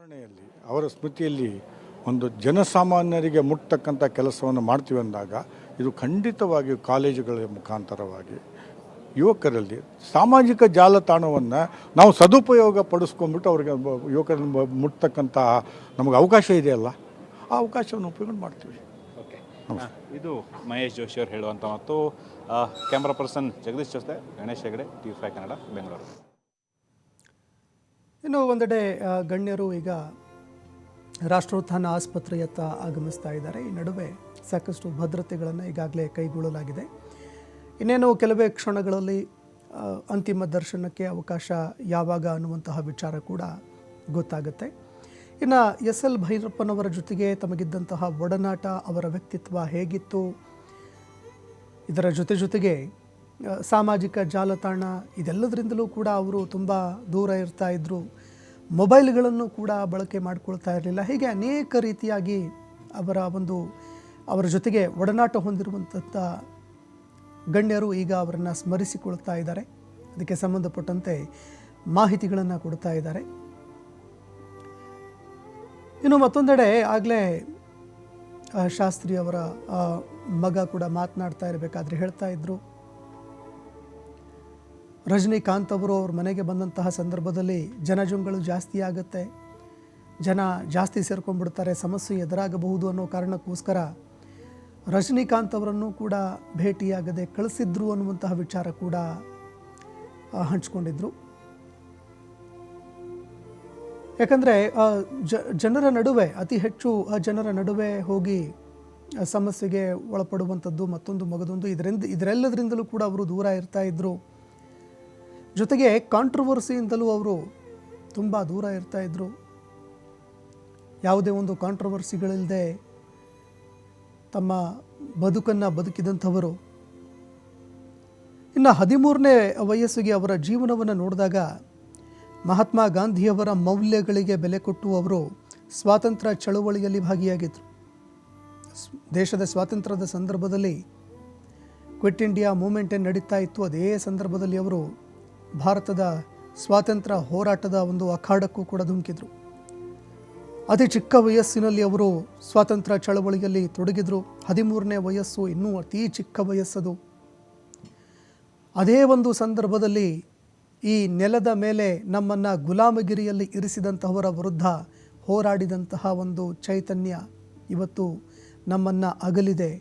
ಸ್ಮರಣೆಯಲ್ಲಿ ಅವರ ಸ್ಮೃತಿಯಲ್ಲಿ ಒಂದು ಜನಸಾಮಾನ್ಯರಿಗೆ ಮುಟ್ತಕ್ಕಂಥ ಕೆಲಸವನ್ನು ಮಾಡ್ತೀವಿ ಅಂದಾಗ ಇದು ಖಂಡಿತವಾಗಿಯೂ ಕಾಲೇಜುಗಳ ಮುಖಾಂತರವಾಗಿ ಯುವಕರಲ್ಲಿ ಸಾಮಾಜಿಕ ಜಾಲತಾಣವನ್ನು ನಾವು ಸದುಪಯೋಗ ಪಡಿಸ್ಕೊಂಡ್ಬಿಟ್ಟು ಅವ್ರಿಗೆ ಯುವಕರನ್ನು ಮುಟ್ತಕ್ಕಂಥ ನಮಗೆ ಅವಕಾಶ ಇದೆಯಲ್ಲ, ಆ ಅವಕಾಶವನ್ನು ಉಪಯೋಗ ಮಾಡ್ತೀವಿ. ಓಕೆ, ಇದು ಮಹೇಶ್ ಜೋಶಿ ಅವರು ಹೇಳುವಂಥ ಮತ್ತು ಕ್ಯಾಮ್ರಾ ಪರ್ಸನ್ ಜಗದೀಶ್ ಜೊತೆ ಗಣೇಶ್ ಹೆಗಡೆ, TV5 ಕನ್ನಡ, ಬೆಂಗಳೂರು. ಇನ್ನು ಒಂದೆಡೆ ಗಣ್ಯರು ಈಗ ರಾಷ್ಟ್ರೋತ್ಥಾನ ಆಸ್ಪತ್ರೆಯತ್ತ ಆಗಮಿಸ್ತಾ ಇದ್ದಾರೆ. ಈ ನಡುವೆ ಸಾಕಷ್ಟು ಭದ್ರತೆಗಳನ್ನು ಈಗಾಗಲೇ ಕೈಗೊಳ್ಳಲಾಗಿದೆ. ಇನ್ನೇನು ಕೆಲವೇ ಕ್ಷಣಗಳಲ್ಲಿ ಅಂತಿಮ ದರ್ಶನಕ್ಕೆ ಅವಕಾಶ ಯಾವಾಗ ಅನ್ನುವಂತಹ ವಿಚಾರ ಕೂಡ ಗೊತ್ತಾಗುತ್ತೆ. ಇನ್ನು SL ಭೈರಪ್ಪನವರ ಜೊತೆಗೆ ತಮಗಿದ್ದಂತಹ ಒಡನಾಟ, ಅವರ ವ್ಯಕ್ತಿತ್ವ ಹೇಗಿತ್ತು, ಇದರ ಜೊತೆಗೆ ಸಾಮಾಜಿಕ ಜಾಲತಾಣ ಇದೆಲ್ಲದರಿಂದಲೂ ಕೂಡ ಅವರು ತುಂಬ ದೂರ ಇರ್ತಾ ಇದ್ದರು. ಮೊಬೈಲ್ಗಳನ್ನು ಕೂಡ ಬಳಕೆ ಮಾಡಿಕೊಳ್ತಾ ಇರಲಿಲ್ಲ. ಹೀಗೆ ಅನೇಕ ರೀತಿಯಾಗಿ ಅವರ ಜೊತೆಗೆ ಒಡನಾಟ ಹೊಂದಿರುವಂಥ ಗಣ್ಯರು ಈಗ ಅವರನ್ನು ಸ್ಮರಿಸಿಕೊಳ್ತಾ ಇದ್ದಾರೆ. ಅದಕ್ಕೆ ಸಂಬಂಧಪಟ್ಟಂತೆ ಮಾಹಿತಿಗಳನ್ನು ಕೊಡ್ತಾ ಇದ್ದಾರೆ. ಇನ್ನು ಮತ್ತೊಂದೆಡೆ ಆಗಲೇ ಶಾಸ್ತ್ರಿ ಅವರ ಮಗ ಕೂಡ ಮಾತನಾಡ್ತಾ ಇರಬೇಕಾದ್ರೆ ಹೇಳ್ತಾ ಇದ್ರು, ರಜನಿಕಾಂತ್ ಅವರು ಅವ್ರ ಮನೆಗೆ ಬಂದಂತಹ ಸಂದರ್ಭದಲ್ಲಿ ಜನಜಂಗುಳು ಜಾಸ್ತಿ ಆಗುತ್ತೆ, ಜನ ಜಾಸ್ತಿ ಸೇರ್ಕೊಂಡ್ಬಿಡ್ತಾರೆ, ಸಮಸ್ಯೆ ಎದುರಾಗಬಹುದು ಅನ್ನೋ ಕಾರಣಕ್ಕೋಸ್ಕರ ರಜನಿಕಾಂತ್ ಅವರನ್ನು ಕೂಡ ಭೇಟಿಯಾಗದೆ ಕಳಿಸಿದ್ರು ಅನ್ನುವಂತಹ ವಿಚಾರ ಕೂಡ ಹಂಚ್ಕೊಂಡಿದ್ರು. ಯಾಕಂದರೆ ಜನರ ನಡುವೆ ಅತಿ ಹೆಚ್ಚು ಜನರ ನಡುವೆ ಹೋಗಿ ಸಮಸ್ಯೆಗೆ ಒಳಪಡುವಂಥದ್ದು ಮತ್ತೊಂದು ಮಗದೊಂದು ಇದರೆಲ್ಲದರಿಂದಲೂ ಕೂಡ ಅವರು ದೂರ ಇರ್ತಾ ಇದ್ದರು. ಜೊತೆಗೆ ಕಾಂಟ್ರವರ್ಸಿಯಿಂದಲೂ ಅವರು ತುಂಬ ದೂರ ಇರ್ತಾ ಇದ್ದರು. ಯಾವುದೇ ಒಂದು ಕಾಂಟ್ರವರ್ಸಿಗಳಿಲ್ಲದೆ ತಮ್ಮ ಬದುಕನ್ನು ಬದುಕಿದಂಥವರು. ಇನ್ನು 13ನೇ ವಯಸ್ಸಿಗೆ ಅವರ ಜೀವನವನ್ನು ನೋಡಿದಾಗ ಮಹಾತ್ಮ ಗಾಂಧಿಯವರ ಮೌಲ್ಯಗಳಿಗೆ ಬೆಲೆ ಕೊಟ್ಟು ಅವರು ಸ್ವಾತಂತ್ರ್ಯ ಚಳುವಳಿಯಲ್ಲಿ ಭಾಗಿಯಾಗಿದ್ದರು. ದೇಶದ ಸ್ವಾತಂತ್ರ್ಯದ ಸಂದರ್ಭದಲ್ಲಿ ಕ್ವಿಟ್ ಇಂಡಿಯಾ ಮೂವ್ಮೆಂಟ್ ಏನು ನಡೀತಾ ಇತ್ತು, ಅದೇ ಸಂದರ್ಭದಲ್ಲಿ ಅವರು ಭಾರತದ ಸ್ವಾತಂತ್ರ್ಯ ಹೋರಾಟದ ಒಂದು ಅಖಾಡಕ್ಕೂ ಕೂಡ ಧುಮುಕಿದ್ರು. ಅತಿ ಚಿಕ್ಕ ವಯಸ್ಸಿನಲ್ಲಿ ಅವರು ಸ್ವಾತಂತ್ರ್ಯ ಚಳವಳಿಯಲ್ಲಿ ತೊಡಗಿದ್ರು. 13ನೇ ವಯಸ್ಸು ಇನ್ನೂ ಅತಿ ಚಿಕ್ಕ ವಯಸ್ಸದು. ಅದೇ ಒಂದು ಸಂದರ್ಭದಲ್ಲಿ ಈ ನೆಲದ ಮೇಲೆ ನಮ್ಮನ್ನು ಗುಲಾಮಗಿರಿಯಲ್ಲಿ ಇರಿಸಿದಂತಹವರ ವಿರುದ್ಧ ಹೋರಾಡಿದಂತಹ ಒಂದು ಚೈತನ್ಯ ಇವತ್ತು ನಮ್ಮನ್ನು ಅಗಲಿದೆ.